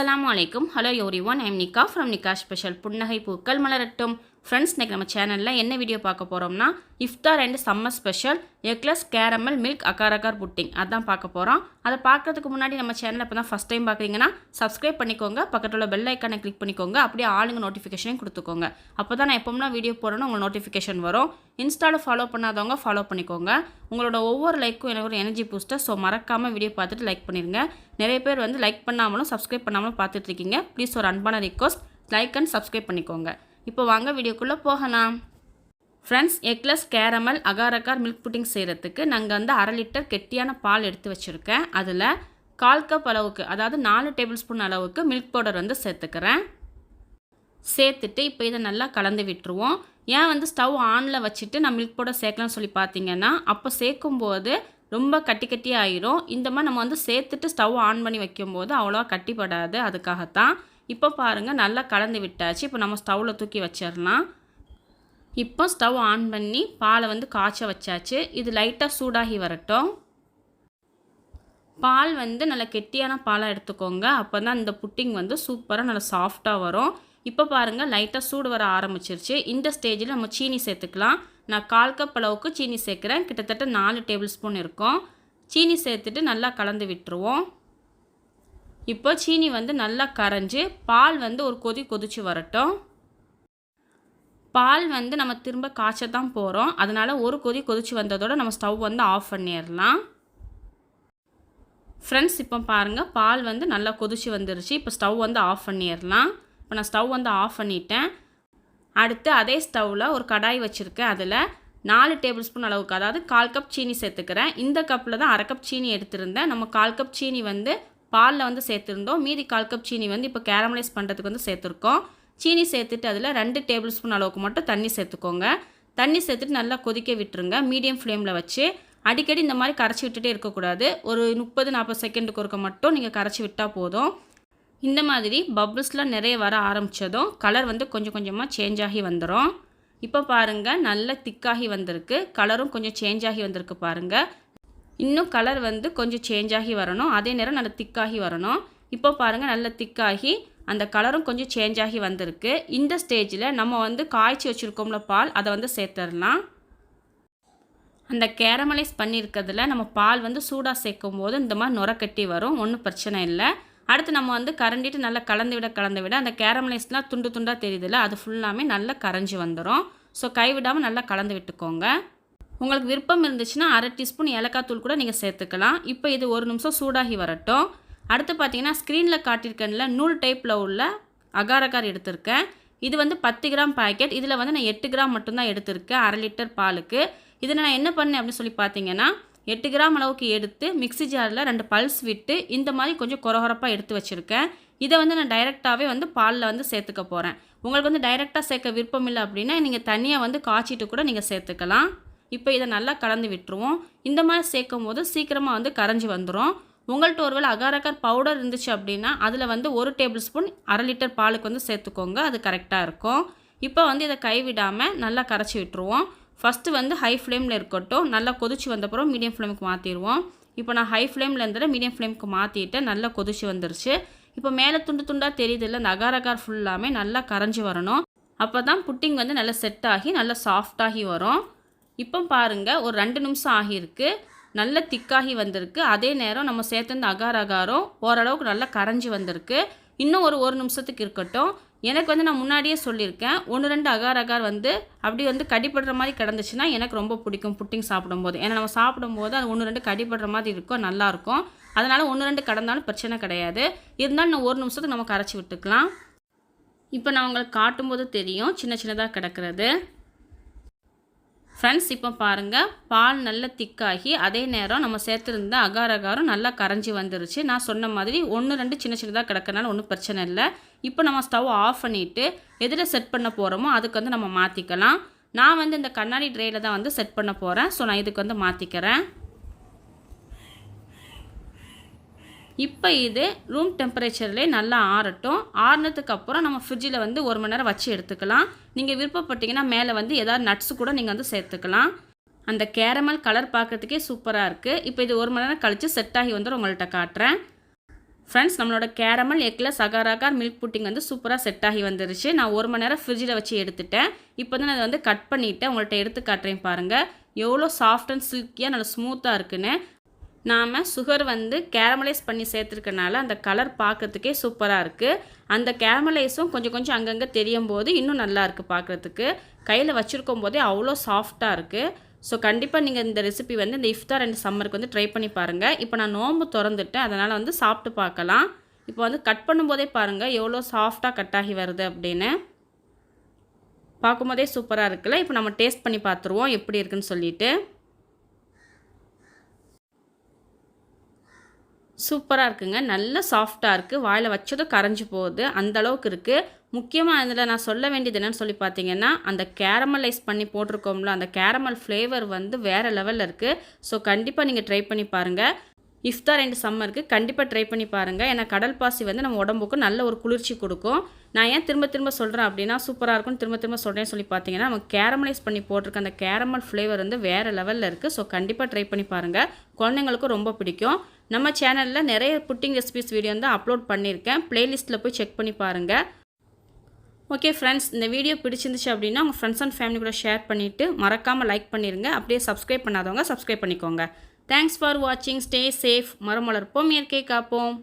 அஸ்ஸலாமு அலைக்கும். Hello everyone, I'm நிக்கா ஃப்ரம் நிக்கா ஸ்பெஷல். புன்னகை பூக்கள் மலரட்டும். ஃப்ரெண்ட்ஸ், இன்றைக்கி நம்ம சேனலில் என்ன வீடியோ பார்க்க போகிறோம்னா, இஃப்தார் and summer special eggless caramel milk agar agar pudding அதான் பார்க்க போகிறோம். அதை பார்க்குறதுக்கு முன்னாடி நம்ம சேனலை இப்போ தான் ஃபஸ்ட் டைம் பார்க்குறீங்கன்னா சப்ஸ்கிரைப் பண்ணிக்கோங்க, பக்கத்தில் உள்ள பெல் ஐக்கானை கிளிக் பண்ணிக்கோங்க, அப்படியே ஆளுங்க நோட்டிஃபிகேஷனையும் கொடுத்துக்கோங்க. அப்போ தான் நான் எப்போம்லாம் வீடியோ போடணும் உங்களுக்கு நோட்டிஃபிகேஷன் வரும். இன்ஸ்டாவில் ஃபாலோ பண்ணாதவங்க ஃபாலோ பண்ணிக்கோங்க. உங்களோட ஒவ்வொரு லைக்கும் எனக்கு ஒரு எனர்ஜி பூஸ்டர். ஸோ மறக்காமல் வீடியோ பார்த்துட்டு லைக் பண்ணிடுங்க. நிறைய பேர் வந்து லைக் பண்ணாமலும் சப்ஸ்கிரைப் பண்ணாமலும் பார்த்துட்ருக்கீங்க. ப்ளீஸ் ஒரு அன்பான ரிக்வஸ்ட், லைக் அண்ட் சப்ஸ்கிரைப் பண்ணிக்கோங்க. இப்போ வாங்க வீடியோக்குள்ளே போகலாம். Friends, eggless caramel agar agar milk pudding செய்கிறதுக்கு நாங்கள் வந்து 1/2 லிட்டர் கெட்டியான பால் எடுத்து வச்சுருக்கேன். அதில் 1/4 கப் அளவுக்கு, அதாவது 4 டேபிள் ஸ்பூன் அளவுக்கு மில்க் பவுடர் வந்து சேர்த்துக்கிறேன். சேர்த்துட்டு இப்போ இதை நல்லா கலந்து விட்டுருவோம். ஏன் வந்து ஸ்டவ் ஆனில் வச்சுட்டு நான் மில்க் பவுடர் சேர்க்கலாம்னு சொல்லி பார்த்தீங்கன்னா, அப்போ சேர்க்கும்போது ரொம்ப கட்டி கட்டியாக ஆயிரும். இந்த மாதிரி நம்ம வந்து சேர்த்துட்டு ஸ்டவ் ஆன் பண்ணி வைக்கும்போது அவ்வளோவா கட்டிப்படாது. அதுக்காகத்தான். இப்போ பாருங்கள், நல்லா கலந்து விட்டாச்சு. இப்போ நம்ம ஸ்டவ்வில் தூக்கி வச்சிடலாம். இப்போ ஸ்டவ் ஆன் பண்ணி பாலை வந்து காய்ச்ச வச்சாச்சு. இது லைட்டாக சூடாகி வரட்டும். பால் வந்து நல்லா கெட்டியான பாலாக எடுத்துக்கோங்க. அப்போ தான் இந்த புட்டிங் வந்து சூப்பராக நல்லா சாஃப்டாக வரும். இப்போ பாருங்கள், லைட்டாக சூடு வர ஆரம்பிச்சிருச்சு. இந்த ஸ்டேஜில் நம்ம சீனி சேர்த்துக்கலாம். நான் 1/4 கப் அளவுக்கு சீனி சேர்க்குறேன். கிட்டத்தட்ட 4 டேபிள் ஸ்பூன் இருக்கும். சீனி சேர்த்துட்டு நல்லா கலந்து விட்டுருவோம். இப்போ சீனி வந்து நல்லா கரைஞ்சி பால் வந்து ஒரு கொதிச்சு வரட்டும். பால் வந்து நம்ம திரும்ப காய்ச்ச தான் போகிறோம். அதனால் ஒரு கொதிச்சு வந்ததோடு நம்ம ஸ்டவ் வந்து ஆஃப் பண்ணிடலாம். ஃப்ரெண்ட்ஸ், இப்போ பாருங்கள், பால் வந்து நல்லா கொதிச்சு வந்துருச்சு. இப்போ ஸ்டவ் வந்து ஆஃப் பண்ணிடலாம். இப்போ நான் ஸ்டவ் வந்து ஆஃப் பண்ணிட்டேன். அடுத்து அதே ஸ்டவ்வில் ஒரு கடாய் வச்சுருக்கேன். அதில் 4 டேபிள் ஸ்பூன் அளவுக்கு, அதாவது 1/4 கப் சீனி சேர்த்துக்கிறேன். இந்த கப்பில் தான் 1/2 கப் சீனி எடுத்திருந்தேன். நம்ம 1/4 கப் சீனி வந்து பாலில் வந்து சேர்த்துருந்தோம். மீதி 1/4 கப் சீனி வந்து இப்போ கேரமலைஸ் பண்ணுறதுக்கு வந்து சேர்த்துருக்கோம். சீனி சேர்த்துட்டு அதில் 2 டேபிள் ஸ்பூன் அளவுக்கு மட்டும் தண்ணி சேர்த்துக்கோங்க. தண்ணி சேர்த்துட்டு நல்லா கொதிக்க விட்டுருங்க. மீடியம் ஃப்ளேமில் வச்சு அடிக்கடி இந்த மாதிரி கரைச்சி விட்டுட்டே இருக்கக்கூடாது. ஒரு 30-40 செகண்டுக்கு ஒருக்க மட்டும் நீங்கள் கரைச்சி விட்டால் போதும். இந்த மாதிரி பபிள்ஸ்லாம் நிறைய வர ஆரம்பித்ததும் கலர் வந்து கொஞ்சம் கொஞ்சமாக சேஞ்ச் ஆகி வந்துடும். இப்போ பாருங்கள், நல்ல திக்காகி வந்திருக்கு. கலரும் கொஞ்சம் சேஞ்ச் ஆகி வந்திருக்கு பாருங்கள். இன்னும் கலர் வந்து கொஞ்சம் சேஞ்ச் ஆகி வரணும். அதே நேரம் நல்லா திக்காகி வரணும். இப்போ பாருங்கள், நல்ல திக்காகி அந்த கலரும் கொஞ்சம் சேஞ்ச் ஆகி வந்திருக்கு. இந்த ஸ்டேஜில் நம்ம வந்து காய்ச்சி வச்சுருக்கோம்ல பால், அதை வந்து சேர்த்துடலாம். அந்த கேரமலைஸ் பண்ணியிருக்கிறதுல நம்ம பால் வந்து சூடாக சேர்க்கும் போது இந்த மாதிரி நுரக்கட்டி வரும். ஒன்றும் பிரச்சனை இல்லை. அடுத்து நம்ம வந்து கரண்டிட்டு நல்லா கலந்து விட அந்த கேரமலைஸ்லாம் துண்டு துண்டாக தெரியுதுல்ல, அது ஃபுல்லாமே நல்லா கரைஞ்சி வந்துடும். ஸோ கைவிடாமல் நல்லா கலந்து விட்டுக்கோங்க. உங்களுக்கு விருப்பம் இருந்துச்சுன்னா 1/2 டீஸ்பூன் ஏலக்காய் தூள் கூட நீங்கள் சேர்த்துக்கலாம். இப்போ இது 1 நிமிஷம் சூடாகி வரட்டும். அடுத்து பார்த்தீங்கன்னா, ஸ்க்ரீனில் காட்டியிருக்கேன்ல நூல் டைப்பில் உள்ள அகார் அகார் எடுத்திருக்கேன். இது வந்து 10 கிராம் பாக்கெட். இதில் வந்து நான் 8 கிராம் மட்டும்தான் எடுத்திருக்கேன் 1/2 லிட்டர் பாலுக்கு. இதில் நான் என்ன பண்ணேன் அப்படின்னு சொல்லி பார்த்தீங்கன்னா, 8 கிராம் அளவுக்கு எடுத்து மிக்ஸி ஜாரில் 2 பல்ஸ் விட்டு இந்த மாதிரி கொஞ்சம் கொரகொரப்பாக எடுத்து வச்சுருக்கேன். இதை வந்து நான் டைரெக்டாகவே வந்து பாலில் வந்து சேர்த்துக்க போகிறேன். உங்களுக்கு வந்து டைரெக்டாக சேர்க்க விருப்பம் இல்லை அப்படின்னா நீங்கள் தனியாக வந்து காய்ச்சிட்டு கூட நீங்கள் சேர்த்துக்கலாம். இப்போ இதை நல்லா கலந்து விட்டுருவோம். இந்த மாதிரி சேர்க்கும் போது சீக்கிரமாக வந்து கரைஞ்சி வந்துடும். உங்கள்கிட்ட ஒருவேளை அகார் அகார் பவுடர் இருந்துச்சு அப்படின்னா அதில் வந்து 1 டேபிள் ஸ்பூன் 1/2 லிட்டர் பாலுக்கு வந்து சேர்த்துக்கோங்க. அது கரெக்டாக இருக்கும். இப்போ வந்து இதை கைவிடாமல் நல்லா கரைச்சி விட்டுருவோம். ஃபஸ்ட்டு வந்து ஹை ஃப்ளேமில் இருக்கட்டும். நல்லா கொதிச்சு வந்தப்புறம் மீடியம் ஃப்ளேமுக்கு மாற்றிடுவோம். இப்போ நான் ஹை ஃப்ளேமில் இருந்துட்டு மீடியம் ஃப்ளேமுக்கு மாற்றிட்டு நல்லா கொதிச்சு வந்துருச்சு. இப்போ மேலே துண்டு துண்டாக தெரியுது இல்லை, அந்த அகார் அகார் ஃபுல்லாமே நல்லா கரைஞ்சி வரணும். அப்போ தான் புட்டிங் வந்து நல்லா செட் ஆகி நல்லா சாஃப்டாகி வரும். இப்போ பாருங்கள், ஒரு 2 நிமிஷம் ஆகியிருக்கு. நல்ல திக்காகி வந்திருக்கு. அதே நேரம் நம்ம சேர்த்துருந்த அகார் அகாரும் ஓரளவுக்கு நல்லா கரைஞ்சி வந்திருக்கு. இன்னும் ஒரு நிமிஷத்துக்கு இருக்கட்டும். எனக்கு வந்து நான் முன்னாடியே சொல்லியிருக்கேன், 1-2 அகார் அகார் வந்து அப்படி வந்து கடிப்படுற மாதிரி கிடந்துச்சுன்னா எனக்கு ரொம்ப பிடிக்கும் புட்டிங் சாப்பிடும்போது. ஏன்னா நம்ம சாப்பிடும்போது அது 1-2 கடிப்படுற மாதிரி இருக்கும், நல்லாயிருக்கும். அதனால் 1-2 கடந்தாலும் பிரச்சனை கிடையாது. இருந்தாலும் நான் 1 நிமிஷத்துக்கு நம்ம கரைச்சி விட்டுக்கலாம். இப்போ நான் உங்களுக்கு காட்டும்போது தெரியும் சின்ன சின்னதாக கிடக்கிறது. ஃப்ரெண்ட்ஸ், இப்போ பாருங்கள், பால் நல்லா திக்காகி அதே நேரம் நம்ம சேர்த்துருந்த அகார் அகாரும் நல்லா கரைஞ்சி வந்துருச்சு. நான் சொன்ன மாதிரி 1-2 சின்ன சின்னதாக கிடக்கிறனால ஒன்றும் பிரச்சனை இல்லை. இப்போ நம்ம ஸ்டவ் ஆஃப் பண்ணிவிட்டு எதில் செட் பண்ண போகிறோமோ அதுக்கு வந்து நம்ம மாற்றிக்கலாம். நான் வந்து இந்த கண்ணாடி ட்ரேயில் தான் வந்து செட் பண்ண போகிறேன். ஸோ நான் இதுக்கு வந்து மாற்றிக்கிறேன். இப்போ இது ரூம் டெம்பரேச்சர்லேயே நல்லா ஆறட்டும். ஆறுனதுக்கு அப்புறம் நம்ம ஃப்ரிட்ஜில் வந்து 1 மணி நேரம் வச்சு எடுத்துக்கலாம். நீங்கள் விருப்பப்பட்டீங்கன்னா மேலே வந்து ஏதாவது நட்ஸு கூட நீங்கள் வந்து சேர்த்துக்கலாம். அந்த கேரமல் கலர் பார்க்குறதுக்கே சூப்பராக இருக்குது. இப்போ இது 1 மணி நேரம் கழித்து செட் ஆகி வந்து உங்கள்கிட்ட காட்டுறேன். ஃப்ரெண்ட்ஸ் நம்மளோட கேரமல் எக்கில் சகாராகார் மில்க் புட்டிங் வந்து சூப்பராக செட் ஆகி வந்துருச்சு. நான் 1 மணி நேரம் ஃப்ரிட்ஜில் வச்சு எடுத்துட்டேன். இப்போ வந்து நான் அதை வந்து கட் பண்ணிவிட்டு உங்கள்கிட்ட எடுத்து காட்டுறேன் பாருங்கள். எவ்வளோ சாஃப்ட் அண்ட் சில்கியாக நல்லா ஸ்மூத்தாக இருக்குன்னு. நாம் சுகர் வந்து கேரமலைஸ் பண்ணி சேர்த்துருக்கனால அந்த கலர் பார்க்குறதுக்கே சூப்பராக இருக்குது. அந்த கேரமலைஸும் கொஞ்சம் கொஞ்சம் அங்கங்கே தெரியும் போது இன்னும் நல்லா இருக்குது பார்க்குறதுக்கு. கையில் வச்சுருக்கும் போதே அவ்வளோ சாஃப்டாக இருக்குது. ஸோ கண்டிப்பாக நீங்கள் இந்த ரெசிபி வந்து இந்த இஃப்தார் அண்ட் சம்மருக்கு வந்து ட்ரை பண்ணி பாருங்கள். இப்போ நான் நோம்பு திறந்துட்டேன், அதனால் வந்து சாப்பிட்டு பார்க்கலாம். இப்போ வந்து கட் பண்ணும்போதே பாருங்கள் எவ்வளோ சாஃப்டாக கட் ஆகி வருது அப்படின்னு. பார்க்கும்போதே சூப்பராக இருக்குல்ல. இப்போ நம்ம டேஸ்ட் பண்ணி பார்த்துருவோம் எப்படி இருக்குன்னு சொல்லிட்டு. சூப்பராக இருக்குங்க. நல்ல சாஃப்டாக இருக்குது. வாயில் வச்சதும் கரைஞ்சி போகுது, அந்தளவுக்கு இருக்குது. முக்கியமாக இதில் நான் சொல்ல வேண்டியது என்னென்னு சொல்லி பார்த்தீங்கன்னா, அந்த கேரமலைஸ் பண்ணி போட்டிருக்கோம்ல, அந்த கேரமல் ஃப்ளேவர் வந்து வேறு லெவலில் இருக்குது. ஸோ கண்டிப்பாக நீங்கள் ட்ரை பண்ணி பாருங்கள். இஃப்தார் அண்ட் சம்மருக்கு கண்டிப்பாக ட்ரை பண்ணி பாருங்கள். ஏன்னா கடல் பாசி வந்து நம்ம உடம்புக்கு நல்ல ஒரு குளிர்ச்சி கொடுக்கும். நான் ஏன் திரும்ப திரும்ப சொல்கிறேன் அப்படின்னா, சூப்பராக இருக்கும்னு திரும்ப திரும்ப சொல்கிறேன்னு சொல்லி பார்த்தீங்கன்னா, நம்ம கேரமலைஸ் பண்ணி போட்டிருக்க அந்த கேரமல் ஃப்ளேவர் வந்து வேறு லெவலில் இருக்குது. ஸோ கண்டிப்பாக ட்ரை பண்ணி பாருங்கள். குழந்தைங்களுக்கும் ரொம்ப பிடிக்கும். நம்ம சேனலில் நிறைய புட்டிங் ரெசிபிஸ் வீடியோ வந்து அப்லோட் பண்ணியிருக்கேன். ப்ளேலிஸ்ட்டில் போய் செக் பண்ணி பாருங்கள். ஓகே ஃப்ரெண்ட்ஸ், இந்த வீடியோ பிடிச்சிருந்துச்சு அப்படின்னா உங்கள் ஃப்ரெண்ட்ஸ் அண்ட் ஃபேமிலி கூட ஷேர் பண்ணிவிட்டு மறக்காமல் லைக் பண்ணிடுங்க. அப்படியே சப்ஸ்கிரைப் பண்ணாதவங்க சப்ஸ்கிரைப் பண்ணிக்கோங்க. தேங்க்ஸ் ஃபார் வாட்சிங். Stay safe. மரம் வளர்ப்போம், இயற்கை காப்போம்.